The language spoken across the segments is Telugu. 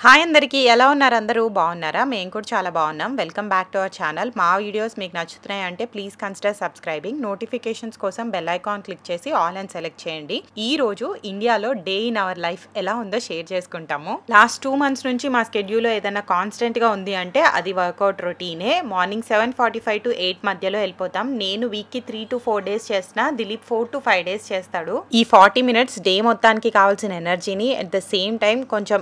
హాయ్ అందరికీ ఎలా ఉన్నారు అందరూ బాగున్నారా మేము కూడా చాలా బాగున్నాం welcome back to our channel మా వీడియోస్ మీకు నచ్చుతున్నాయి అంటే ప్లీజ్ కన్సిడర్ సబ్స్క్రైబింగ్ నోటిఫికేషన్స్ కోసం బెల్ ఐకాన్ క్లిక్ చేసి ఆల్ అని సెలెక్ట్ చేయండి ఈ రోజు ఇండియాలో డే ఇన్ అవర్ లైఫ్ ఎలా ఉందో షేర్ చేసుకుంటాము లాస్ట్ 2 months నుంచి మా షెడ్యూల్ ఏదైనా కాన్స్టెంట్ గా ఉంది అంటే అది వర్కౌట్ రొటీనే మార్నింగ్ 7:45 to 8 మధ్యలో వెళ్ళిపోతాం నేను వీక్ కి 3 to 4 days చేస్తున్నా దిలీప్ 4 to 5 days చేస్తాడు ఈ 40 minutes డే మొత్తానికి కావాల్సిన ఎనర్జీని అట్ ద సేమ్ టైం కొంచెం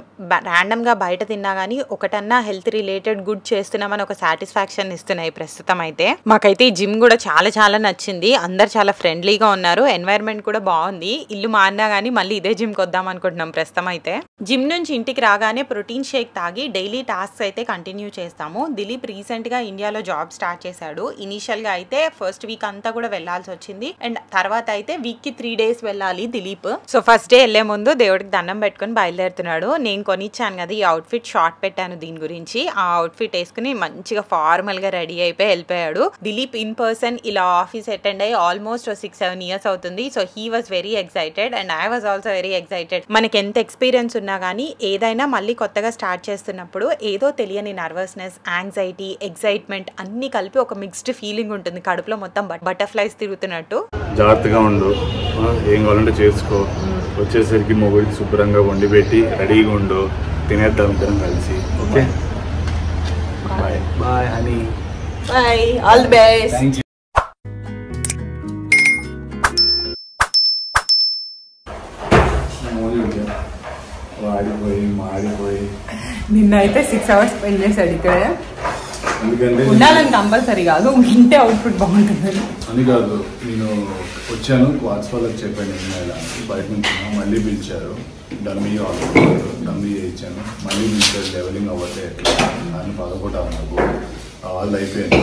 ర్యాండమ్ బయట తిన్నా గానీ ఒకటన్నా హెల్త్ రిలేటెడ్ గుడ్ చేస్తున్నామని ఒక సాటిస్ఫాక్షన్ ఇస్తున్నాయి ప్రస్తుతం అయితే మాకైతే ఈ జిమ్ కూడా చాలా నచ్చింది అందరు చాలా ఫ్రెండ్లీగా ఉన్నారు ఎన్వైరన్మెంట్ కూడా బాగుంది ఇల్లు మారినా గానీ మళ్ళీ ఇదే జిమ్ కి వద్దాం అనుకుంటున్నాం ప్రస్తుతం అయితే జిమ్ నుంచి ఇంటికి రాగానే ప్రోటీన్ షేక్ తాగి డైలీ టాస్క్స్ అయితే కంటిన్యూ చేస్తాము దిలీప్ రీసెంట్ గా ఇండియాలో జాబ్ స్టార్ట్ చేశాడు ఇనిషియల్ గా అయితే ఫస్ట్ వీక్ అంతా కూడా వెళ్లాల్సి వచ్చింది అండ్ తర్వాత అయితే వీక్ కి 3 days వెళ్ళాలి దిలీప్ సో ఫస్ట్ డే వెళ్లే ముందు దేవుడికి దండం పెట్టుకుని బయలుదేరుతున్నాడు నేను కొనిచ్చాను కదా ఈ అవుట్ఫిట్ షార్ట్ పెట్టాను దీని గురించి ఆ అవుట్ఫిట్ వేసుకుని మంచిగా ఫార్మల్ గా రెడీ అయిపోయి వెళ్ళిపోయాడు దిలీప్ ఇన్ పర్సన్ ఇలా ఆఫీస్ అటెండ్ అయ్యి ఆల్మోస్ట్ 6-7 years అవుతుంది so he was very excited and I was also very excited మనకి ఎంత ఎక్స్పీరియన్స్ ఉన్నా కానీ ఏదైనా మళ్ళీ కొత్తగా స్టార్ట్ చేస్తున్నప్పుడు ఏదో తెలియని నర్వస్నెస్ యాంగ్జైటీ ఎక్సైట్మెంట్ అన్ని కలిపి ఒక మిక్స్డ్ ఫీలింగ్ ఉంటుంది కడుపులో మొత్తం బటర్ఫ్లైస్ తిరుగుతున్నట్టు జాగ్రత్తగా ఉండు ఏం కావాలంటే చేసుకో వచ్చేసరికి మొగుడికి శుభ్రంగా వండి పెట్టి రెడీగా ఉండు తినేద్దాం ఇద్దరం కలిసి okay bye bye honey bye all the best మాడిపోయి నిన్న అయితే 6 hours స్పెండ్ చేశాడు ఇక్కడ ఉండాలని కంపల్సరీ కాదు ఇంటే అవుట్పుట్ బాగుంటుందని అని కాదు నేను వచ్చాను వాట్సాప్లో చెప్పాను బయట నుంచి మళ్ళీ పిలిచారు డమ్మీ డమ్మీ చేయించాను మళ్ళీ పిలిచారు లెవెలింగ్ అవ్వతే ఎట్లా దాన్ని పదకొట్టాలి నాకు వాళ్ళు అయిపోయింది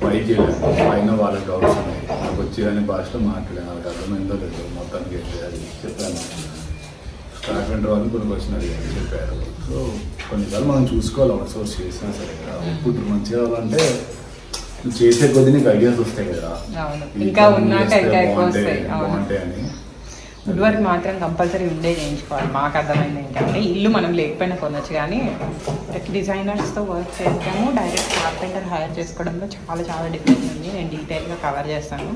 పైకి వెళ్ళాను పైన వాళ్ళ డౌట్స్ ఉన్నాయి నాకు వచ్చి కానీ భాషలో మాట్లాడాను వాళ్ళకి అర్థమైందో లేదు మొత్తానికి అది చెప్పాను కార్పెంటర్ వాళ్ళు కొన్ని క్వశ్చన్ అడిగాను చెప్పారు సో కొన్నిసార్లు మనం చూసుకోవాలి అవుట్ సోర్స్ చేసినా సరే కదా ఇప్పుడు మంచిగా కావాలంటే నువ్వు చేసే కొద్ది నీకు ఐడియాస్ వస్తాయి కదా బాగుంటాయి అని వుడ్ వర్క్ మాత్రం కంపల్సరీ ఉండే చేయించుకోవాలి మాకు అర్థమైంది ఏంటంటే ఇల్లు మనం లేకపోయినా కొనొచ్చు కానీ డిజైనర్స్తో వర్క్ చేస్తాము డైరెక్ట్ కార్పెంటర్ హైర్ చేసుకోవడంలో చాలా డిఫరెన్స్ ఉంది నేను డీటెయిల్గా కవర్ చేస్తాను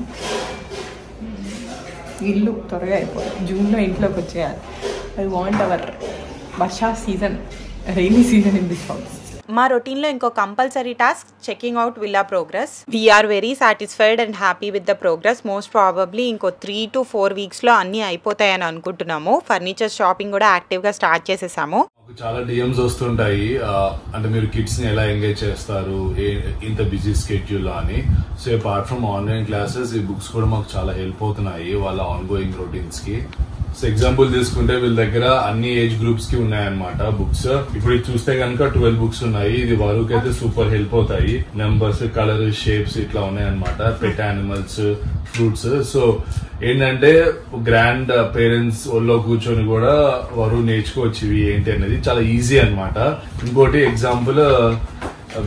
ఇల్లు త్వరగా అయిపోతుంది జూన్లో ఇంట్లోకి వచ్చేయాలి ఐ వాంట్ అవర్ వర్షా season rainy season in this house మా రొటీన్లో ఇంకో compulsory task checking out villa progress we are very satisfied and happy with the progress most probably ఇంకో 3 to 4 weeksలో అన్నీ అయిపోతాయని అనుకుంటున్నాము ఫర్నిచర్ షాపింగ్ కూడా యాక్టివ్గా స్టార్ట్ చేసేసాము చాలా డిఎమ్స్ వస్తుంటాయి అంటే మీరు కిడ్స్ ని ఎలా ఎంగేజ్ చేస్తారు ఇంత బిజీ స్కెడ్యూల్ అని so apart from online classes ఈ బుక్స్ కూడా మాకు చాలా హెల్ప్ అవుతున్నాయి వాళ్ళ ఆన్ గోయింగ్ రొటీన్స్ కి సో ఎగ్జాంపుల్ తీసుకుంటే వీళ్ళ దగ్గర అన్ని ఏజ్ గ్రూప్స్ కి ఉన్నాయన్నమాట బుక్స్ ఇప్పుడు ఇది చూస్తే కనుక 12 books ఉన్నాయి ఇది వరకు అయితే సూపర్ హెల్ప్ అవుతాయి నెంబర్స్ కలర్ షేప్స్ ఇట్లా ఉన్నాయన్నమాట పెట్ యానిమల్స్ ఫ్రూట్స్ సో ఏంటంటే గ్రాండ్ పేరెంట్స్ ఒళ్ళో కూర్చొని కూడా వారు నేర్చుకోవచ్చు ఇవి ఏంటి అనేది చాలా ఈజీ అన్నమాట ఇంకోటి ఎగ్జాంపుల్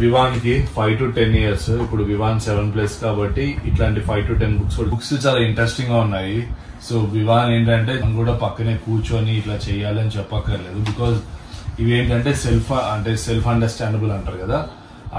వివాన్ కి 5 to 10 years ఇప్పుడు వివాన్ 7+ కాబట్టి ఇట్లాంటి 5 to 10 బుక్స్ చాలా ఇంట్రెస్టింగ్ గా ఉన్నాయి సో వివాన్ ఏంటంటే మనం కూడా పక్కనే కూర్చొని ఇట్లా చేయాలని చెప్పక్కర్లేదు బికాజ్ ఇవి ఏంటంటే సెల్ఫ్ అండర్స్టాండబుల్ అంటారు కదా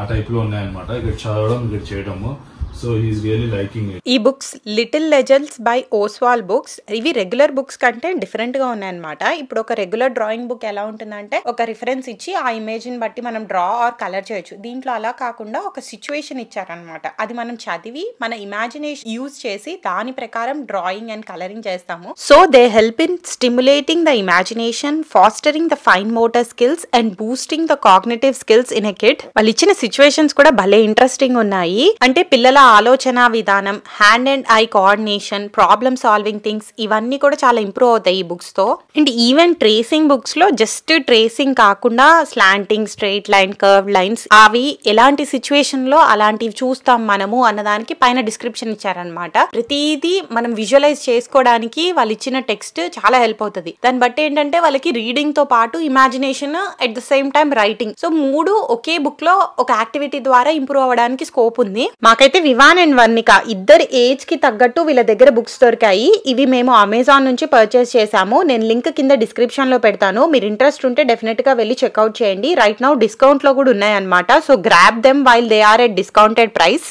ఆ టైప్ లో ఉన్నాయన్నమాట ఇక్కడ చదవడం ఇక్కడ చేయడము so he's really liking it ఈ books little legends by Oswal books ఇవి రెగ్యులర్ బుక్స్ కంటే డిఫరెంట్ గా ఉన్నాయన్నమాట ఇప్పుడు ఒక రెగ్యులర్ డ్రాయింగ్ బుక్ ఎలా ఉంటుందంటే ఒక రిఫరెన్స్ ఇచ్చి ఆ ఇమేజ్ ని బట్టి మనం డ్రా ఆర్ కలర్ చేయొచ్చు దీంట్లో అలా కాకుండా ఒక సిచ్యువేషన్ ఇచ్చారనమాట అది మనం చదివి మన ఇమాజినేషన్ యూజ్ చేసి దాని ప్రకారం డ్రాయింగ్ అండ్ కలరింగ్ చేస్తాము so they help in stimulating the imagination fostering the fine motor skills and boosting the cognitive skills in a kid వాళ్ళు ఇచ్చిన సిచ్యువేషన్స్ కూడా భలే ఇంట్రెస్టింగ్ ఉన్నాయి అంటే పిల్లల ఆలోచన విధానం hand and I coordination problem solving things ఇవన్నీ కూడా చాలా ఇంప్రూవ్ అవుతాయి ఈ బుక్స్ తో అండ్ ఈవెన్ ట్రేసింగ్ బుక్స్ లో జస్ట్ ట్రేసింగ్ కాకుండా slanting straight line curve lines అవి ఎలాంటి సిచ్యువేషన్ లో అలాంటివి చూస్తాం మనము అన్నదానికి పైన డిస్క్రిప్షన్ ఇచ్చారనమాట ప్రతిదీ మనం విజువలైజ్ చేసుకోవడానికి వాళ్ళు ఇచ్చిన టెక్స్ట్ చాలా హెల్ప్ అవుతుంది దాన్ని బట్టి ఏంటంటే వాళ్ళకి రీడింగ్ తో పాటు imagination at the same time writing so 3 okay book లో ఒక యాక్టివిటీ ద్వారా ఇంప్రూవ్ అవ్వడానికి స్కోప్ ఉంది మాకైతే వివాన్ అండ్ వర్ణిక ఇద్దరు ఏజ్ కి తగ్గట్టు వీళ్ళ దగ్గర బుక్స్ దొరికాయి. ఇవి మేము అమెజాన్ నుంచి పర్చేస్ చేసాము. నేను లింక్ కింద డిస్క్రిప్షన్ లో పెడతాను. మీరు ఇంట్రెస్ట్ ఉంటే డెఫినెట్ గా వెళ్ళి చెక్అవుట్ చేయండి. రైట్ నౌ డిస్కౌంట్ లో కూడా ఉన్నాయి అన్నమాట. So grab them while they are at discounted price.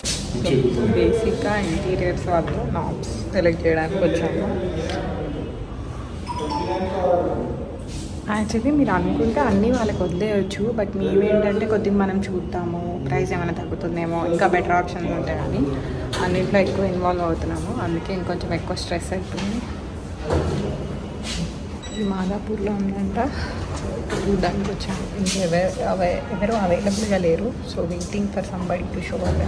Basic గా ఇంటీరియర్స్ వాళ్ళు నాబ్స్ సెలెక్ట్ చేయడానికి వచ్చాము. యాక్చువల్లీ మీరు అనుకుంటే అన్నీ వాళ్ళకి వదిలేయచ్చు, బట్ మేమేంటంటే కొద్దిగా మనం చూద్దాము, ప్రైస్ ఏమైనా తగ్గుతుందేమో, ఇంకా బెటర్ ఆప్షన్స్ ఉంటాయి అని అన్నింటిలో ఎక్కువ ఇన్వాల్వ్ అవుతున్నాము. అందుకే ఇంకొంచెం ఎక్కువ స్ట్రెస్ అవుతుంది. ఇది మాదాపూర్లో ఉందంట, చూడడానికి వచ్చాము. ఎవరు అవైలబుల్గా లేరు. So waiting for somebody to show hour.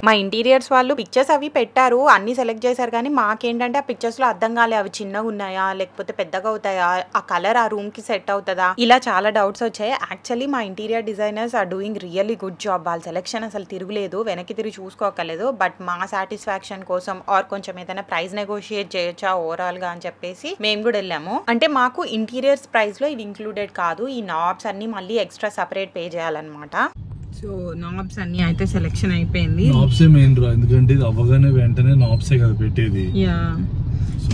మా ఇంటీరియర్స్ వాళ్ళు పిక్చర్స్ అవి పెట్టారు, అన్ని సెలెక్ట్ చేశారు. కానీ మాకేంటంటే ఆ పిక్చర్స్ లో అర్థం కాలే, అవి చిన్నగా ఉన్నాయా లేకపోతే పెద్దగా అవుతాయా, ఆ కలర్ ఆ రూమ్ కి సెట్ అవుతుందా, ఇలా చాలా డౌట్స్ వచ్చాయి. యాక్చువల్లీ మా interior designers are doing really good job. వాళ్ళ సెలెక్షన్ అసలు తిరుగులేదు, వెనక్కి తిరిగి చూసుకోకలేదు. బట్ మా సాటిస్ఫాక్షన్ కోసం ఆర్ కొంచెం ఏదైనా ప్రైస్ నెగోషియేట్ చేయొచ్చా ఓవరాల్ గా అని చెప్పేసి మేము కూడా వెళ్ళాము. అంటే మాకు ఇంటీరియర్స్ ప్రైస్ లో ఇవి ఇంక్లూడెడ్ కాదు. ఈ నాబ్స్ అన్ని మళ్ళీ ఎక్స్ట్రా సపరేట్ పే చేయాలన్నమాట. సో నాబ్స్ అన్ని అయితే సెలెక్షన్ అయిపోయింది. నాబ్సే మెయిన్ రా, ఎందుకంటే ఇది అవ్వగానే వెంటనే నాబ్సే కదా పెట్టేది. యా,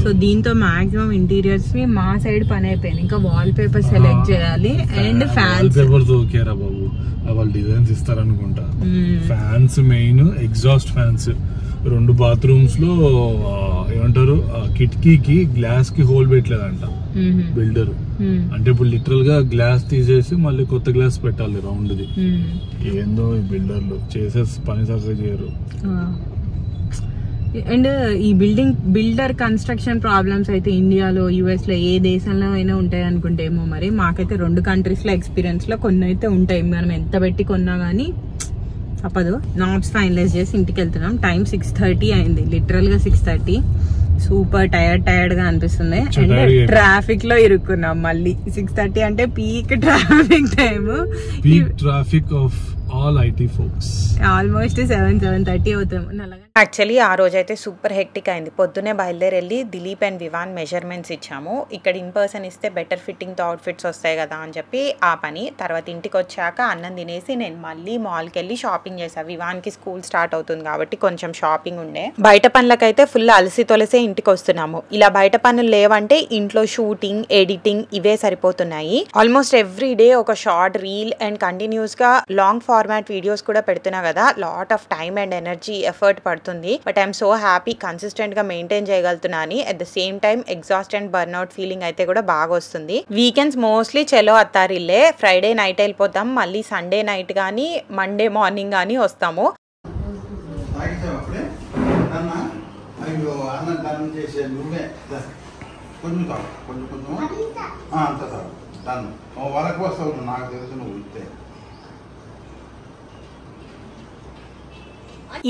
సో దీంతో మాక్సిమం ఇంటీరియర్స్ ని మా సైడ్ పని అయిపోయింది. ఇంకా వాల్ పేపర్ సెలెక్ట్ చేయాలి అండ్ ఫ్యాన్స్. పేపర్స్ ఓకేరా బాబు, వాళ్ళు డిజైన్స్ ఇస్తారనుకుంటా. Fans main, exhaust fans 2 bathrooms లో ఏమంటారు కిటికీకి గ్లాస్ కి హోల్ పెట్టలేదంట బిల్డర్. అంటే ఇప్పుడు లిటరల్ గా గ్లాస్ తీసేసి మళ్ళీ కొత్త గ్లాస్ పెట్టాలి రౌండ్ది. ఏందో ఈ బిల్డర్లు చేసే పని సరిగ్గా చేయరు. అండ్ ఈ బిల్డర్ కన్స్ట్రక్షన్ ప్రాబ్లమ్స్ అయితే ఇండియాలో, యుఎస్ లో, ఏ దేశంలో అయినా ఉంటాయి అనుకుంటే ఏమో మరి. మాకైతే 2 కంట్రీస్ లో ఎక్స్పీరియన్స్ లో కొన్ని అయితే ఉంటాయి. మనం ఎంత పెట్టి కొన్నా గానీ తప్పదు. నాబ్స్ ఫైనలైజ్ చేసి ఇంటికి వెళ్తున్నాం. టైం 6:30 అయింది, లిటరల్ గా 6:30. సూపర్ టైర్డ్ గా అనిపిస్తుంది. అండ్ ట్రాఫిక్ లో ఇరుక్కున్నాం మళ్ళీ. 6:30 అంటే peak traffic time, peak traffic of all IT folks. Almost 7:30 అవుతాం. యాక్చువల్లీ ఆ రోజు అయితే సూపర్ హెక్టిక్ అయింది. పొద్దునే బయలుదేరి వెళ్ళి దిలీప్ అండ్ వివాన్ మెజర్మెంట్స్ ఇచ్చాము. ఇక్కడ ఇన్ పర్సన్ ఇస్తే బెటర్ ఫిట్టింగ్ తో అవుట్ఫిట్స్ వస్తాయి కదా అని చెప్పి ఆ పని. తర్వాత ఇంటికి వచ్చాక అన్నం తినేసి నేను మళ్ళీ మాల్కి వెళ్ళి షాపింగ్ చేశాను. వివాన్ కి స్కూల్ స్టార్ట్ అవుతుంది కాబట్టి కొంచెం షాపింగ్ ఉండే. బయట పనులకైతే ఫుల్ అలసి తొలసే ఇంటికి వస్తున్నాము. ఇలా బయట పనులు లేవంటే ఇంట్లో షూటింగ్, ఎడిటింగ్ ఇవే సరిపోతున్నాయి. ఆల్మోస్ట్ ఎవ్రీ డే ఒక షార్ట్ రీల్ అండ్ కంటిన్యూస్ గా లాంగ్ ఫార్మాట్ వీడియోస్ కూడా పెడుతున్నా కదా. Lot of time and energy effort పడుతుంది. But I'm so happy consistent గా మెయింటైన్ చేయగలుగుతున్నా అని. At the same time exhaust and burnout feeling అయితే కూడా బాగా వస్తుంది. వీకెండ్స్ మోస్ట్లీ చలో అత్తారిల్లే. ఫ్రైడే నైట్ వెళ్ళిపోతాం, మళ్ళీ సండే నైట్ గానీ మండే మార్నింగ్ గానీ వస్తాము.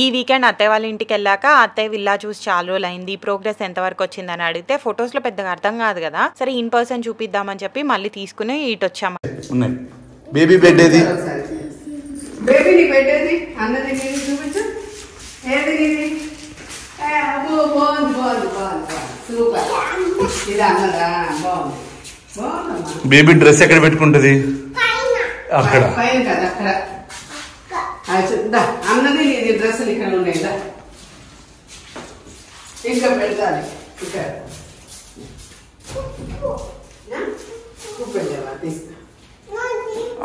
ఈ వీకెండ్ అత్తయ్య వాళ్ళ ఇంటికి వెళ్ళాక అత్తయ్య విల్లా చూసి చాలా రోజులు అయింది, ప్రోగ్రెస్ ఎంతవరకు వచ్చిందని అడిగితే ఫొటోస్ లో పెద్దగా అర్థం కాదు కదా, సరే ఇన్ పర్సన్ చూపిద్దామని చెప్పి మళ్ళీ తీసుకుని ఇటు వచ్చాము. బేబీ పెట్టేది బేబీ డ్రెస్ ఎక్కడ పెట్టుకుంటది? అక్కడ అన్నది నీది డ్రెస్సులు ఇక్కడ ఉన్నాయి. ఇంకా పెడతాను ఇక్కడ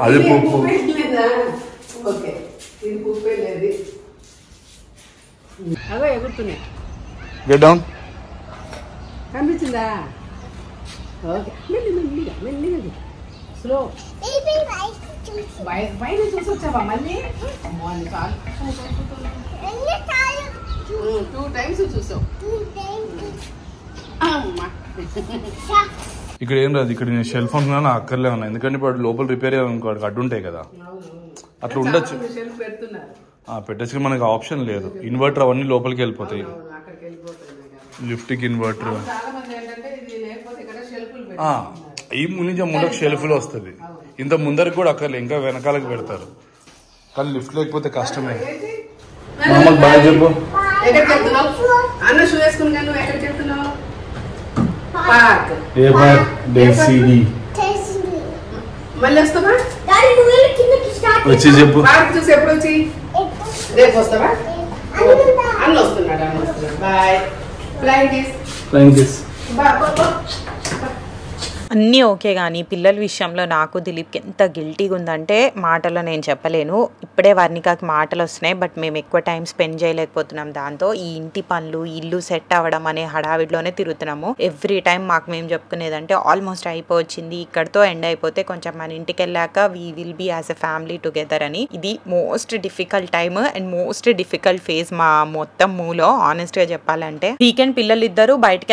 అది పువ్వు. ఓకే, ఇది పువ్వు లేదు. అవే ఎగురుతున్నాయి. Get down. కనిపించిందా? ఓకే, మెల్లిగా మెల్లిగా స్లో. బయట చూసి వచ్చావా మళ్ళీ? 2 times చూసావు. ఇక్కడ ఏం రాదు. ఇక్కడ నేను షెల్ఫ్ అనుకున్నా అక్కర్లే ఉన్నా, ఎందుకంటే ఇప్పుడు లోపల రిపేర్ అయ్యాలనుకో అడ్డు ఉంటాయి కదా, అట్లా ఉండొచ్చు. పెట్టేసి మనకు ఆప్షన్ లేదు. ఇన్వర్టర్ అవన్నీ లోపలికి వెళ్ళిపోతాయి. లిఫ్ట్ కి ఇన్వర్టర్ ఈ నుంచి ముందరకు షెల్ఫ్లో వస్తుంది. ఇంత ముందరకు కూడా అక్కర్లే, ఇంకా వెనకాలకు పెడతారు. కానీ లిఫ్ట్ లేకపోతే కష్టమే. మామూలు బాగా చెప్పు. ఏ పార్క్? మళ్ళీ వస్తావా? వచ్చి చెప్పు. పార్క్ చూసి ఎప్పుడు వచ్చి రేపు వస్తావా? అన్న వస్తున్నాడు. బాయ్. Flying kiss. అన్నీ ఓకే కానీ పిల్లల విషయంలో నాకు దిలీప్కి ఎంత గిల్టీగా ఉందంటే మాటలో నేను చెప్పలేను. ఇప్పుడే వర్ణికకి మాటలు వస్తున్నాయి, బట్ మేము ఎక్కువ టైం స్పెండ్ చేయలేకపోతున్నాం. దాంతో ఈ ఇంటి పనులు, ఇల్లు సెట్ అవ్వడం అనే హడావిడిలోనే తిరుగుతున్నాము. ఎవ్రీ టైం మాకు మేము చెప్పుకునేదంటే ఆల్మోస్ట్ అయిపోవచ్చింది, ఇక్కడితో ఎండ్ అయిపోతే కొంచెం మన ఇంటికి వెళ్ళాక we will be as a family together అని. ఇది most difficult time and most difficult phase మా మొత్తం మూలో. ఆనెస్ట్ గా చెప్పాలంటే వీకెండ్ పిల్లలు ఇద్దరు బయటకు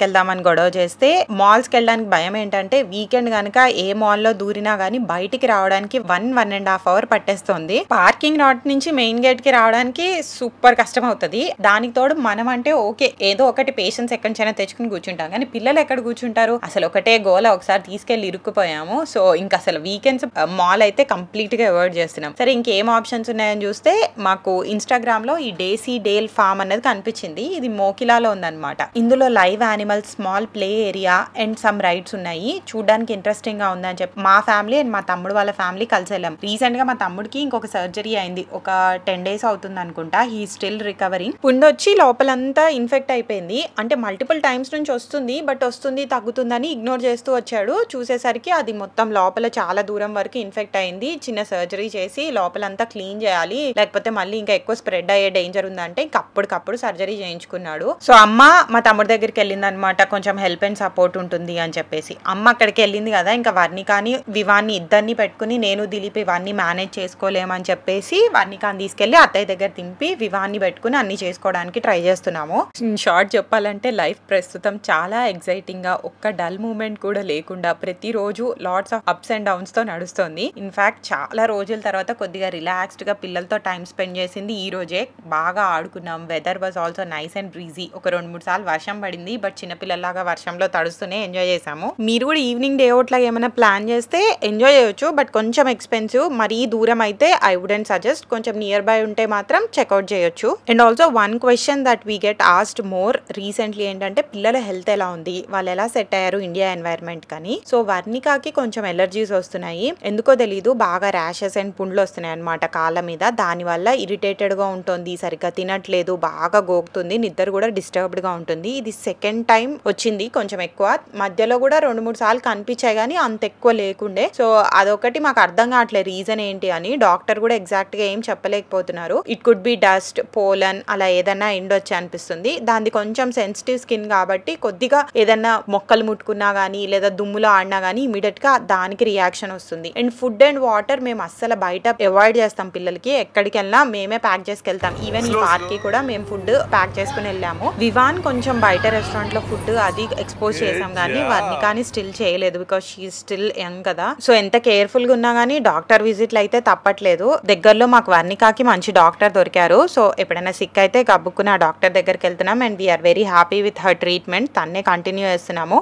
వెళ్దాం అని గొడవ చేస్తే మాల్స్కి వెళ్ళడానికి భయం ఏంటంటే వీకెండ్ కనుక ఏ మాల్ లో దూరినా గానీ బయటికి రావడానికి 1.5 hours పట్టేస్తుంది. పార్కింగ్ లాట్ నుంచి మెయిన్ గేట్ కి రావడానికి సూపర్ కష్టం అవుతుంది. దానికి తోడు మనం అంటే ఓకే ఏదో ఒకటి పేషెన్స్ ఎక్కడి నుంచైనా తెచ్చుకుని కూర్చుంటాం, కానీ పిల్లలు ఎక్కడ కూర్చుంటారు? అసలు ఒకటే గోల. ఒకసారి తీసుకెళ్లి ఇరుక్కుపోయాము. సో ఇంకా అసలు వీకెండ్స్ మాల్ అయితే కంప్లీట్ గా అవాయిడ్ చేస్తున్నాం. సరే ఇంకేం ఆప్షన్స్ ఉన్నాయని చూస్తే మాకు ఇన్స్టాగ్రామ్ లో ఈ డేసీ డేల్ ఫార్మ్ అనేది కనిపించింది. ఇది మోకిలాలో ఉందన్నమాట. ఇందులో live animals, small play area and some rides ఉన్నాయి. చూడడానికి ఇంట్రెస్టింగ్ గా ఉందని చెప్పి మా ఫ్యామిలీ అండ్ మా తమ్ముడు వాళ్ళ ఫ్యామిలీ కలిసి వెళ్ళాం. రీసెంట్ గా మా తమ్ముడికి ఇంకొక సర్జరీ అయింది, ఒక 10 days అవుతుంది అనుకుంటా. He still recovering. పుండు వచ్చి లోపలంతా ఇన్ఫెక్ట్ అయిపోయింది. అంటే మల్టిపుల్ టైమ్స్ నుంచి వస్తుంది, బట్ వస్తుంది తగ్గుతుందని ఇగ్నోర్ చేస్తూ వచ్చాడు. చూసేసరికి అది మొత్తం లోపల చాలా దూరం వరకు ఇన్ఫెక్ట్ అయింది. చిన్న సర్జరీ చేసి లోపలంతా క్లీన్ చేయాలి, లేకపోతే మళ్ళీ ఇంకా ఎక్కువ స్ప్రెడ్ అయ్యే డేంజర్ ఉందంటే ఇంకా అప్పటికప్పుడు సర్జరీ చేయించుకున్నాడు. సో అమ్మ మా తమ్ముడి దగ్గరికి వెళ్ళింది అనమాట, కొంచెం హెల్ప్ అండ్ సపోర్ట్ ఉంటుంది అని చెప్పేసి. అమ్మ అక్కడికి వెళ్ళింది కదా, ఇంకా వర్ణికాని వివాన్ని ఇద్దరిని పెట్టుకుని నేను దిలీప్ ఇవన్నీ మేనేజ్ చేసుకోలేమని చెప్పేసి వర్ణికాని తీసుకెళ్లి అత్తయ్య దగ్గర దింపి వివాన్ని పెట్టుకుని అన్ని చేసుకోవడానికి ట్రై చేస్తున్నాము. షార్ట్ చెప్పాలంటే లైఫ్ ప్రస్తుతం చాలా ఎక్సైటింగ్ గా, ఒక్క డల్ మూమెంట్ కూడా లేకుండా ప్రతిరోజు lots of ups and downs తో నడుస్తుంది. ఇన్ఫాక్ట్ చాలా రోజుల తర్వాత కొద్దిగా రిలాక్స్డ్ గా పిల్లలతో టైం స్పెండ్ చేసింది ఈ రోజే. బాగా ఆడుకున్నాం. Weather was also nice and breezy. ఒక 2-3 సార్లు వర్షం పడింది, బట్ చిన్నపిల్లలాగా వర్షంలో తడుస్తూనే ఎంజాయ్ చేసాము. మీరు కూడా ఈవినింగ్ డే అవుట్ లాగా ఏమైనా ప్లాన్ చేస్తే ఎంజాయ్ చేయొచ్చు, బట్ కొంచెం ఎక్స్పెన్సివ్. మరీ దూరం అయితే ఐ వుడెంట్ సజెస్ట్. కొంచెం నియర్ బై ఉంటే మాత్రం చెక్అవుట్ చేయొచ్చు. And also one question that we get asked more recently ఏంటంటే పిల్లల హెల్త్ ఎలా ఉంది, వాళ్ళు ఎలా సెట్ అయ్యారు ఇండియా ఎన్వైరన్మెంట్ కానీ. సో వర్ణికాకి కొంచెం ఎలర్జీస్ వస్తున్నాయి, ఎందుకో తెలీదు. బాగా ర్యాషెస్ అండ్ పుండ్లు వస్తున్నాయి అనమాట కాళ్ళ మీద. దానివల్ల ఇరిటేటెడ్ గా ఉంటుంది, సరిగ్గా తినట్లేదు, బాగా గోకుతుంది, నిద్ర కూడా డిస్టర్బ్డ్ గా ఉంటుంది. ఇది సెకండ్ టైం వచ్చింది, కొంచెం ఎక్కువ. మధ్యలో కూడా 2-3 సార్లు కనిపించాయి కానీ అంత ఎక్కువ లేకుండే. సో అదొకటి మాకు అర్థం కావట్లేదు రీజన్ ఏంటి అని. డాక్టర్ కూడా ఎగ్జాక్ట్ గా ఏం చెప్పలేకపోతున్నారు. It could be dust, pollen అలా ఏదన్నా ఎండొచ్చి అనిపిస్తుంది. దాన్ని కొంచెం సెన్సిటివ్ స్కిన్ కాబట్టి కొద్దిగా ఏదన్నా మొక్కలు ముట్టుకున్నా గానీ లేదా దుమ్ములో ఆడినా గానీ ఇమీడియట్ గా దానికి రియాక్షన్ వస్తుంది. అండ్ ఫుడ్ అండ్ వాటర్ మేము అస్సలు బయట అవాయిడ్ చేస్తాం. పిల్లలకి ఎక్కడికి వెళ్ళినా మేమే ప్యాక్ చేసుకెళ్తాం. ఈవెన్ ఈ పార్క్ కి కూడా మేము ఫుడ్ ప్యాక్ చేసుకుని వెళ్ళాము. వివాన్ కొంచెం బయట రెస్టారెంట్ లో ఫుడ్ అది ఎక్స్పోజ్ చేసాం కానీ వర్ణికాని స్టిల్ చేయలేదు, బికాస్ షీ స్టిల్ యంగ్ కదా. సో ఎంత కేర్ఫుల్ గా ఉన్నా గానీ డాక్టర్ విజిట్లు అయితే తప్పట్లేదు. దగ్గరలో మాకు వర్ణికాకి మంచి డాక్టర్ దొరికారు. సో ఎప్పుడైనా సిక్ అయితే గబ్బుకుని ఆ డాక్టర్ దగ్గరికి వెళ్తున్నాం. And we are very happy with her treatment. తన్నే కంటిన్యూ చేస్తున్నాము.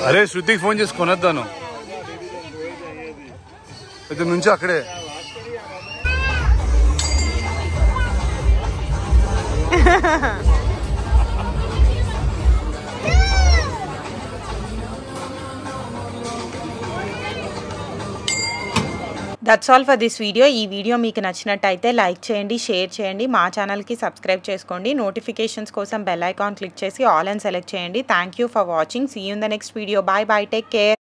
అరే శృతికి ఫోన్ చేసి కొనొద్దాను ఇక్కడ నుంచి అక్కడే. That's all for this video. ఈ వీడియో మీకు నచ్చినట్టయితే లైక్ చేయండి, షేర్ చేయండి, మా ఛానల్కి సబ్స్క్రైబ్ చేసుకోండి. నోటిఫికేషన్స్ కోసం బెల్ ఐకాన్ క్లిక్ చేసి ఆల్ అని సెలెక్ట్ చేయండి. Thank you for watching. See you in the next video. Bye bye, take care.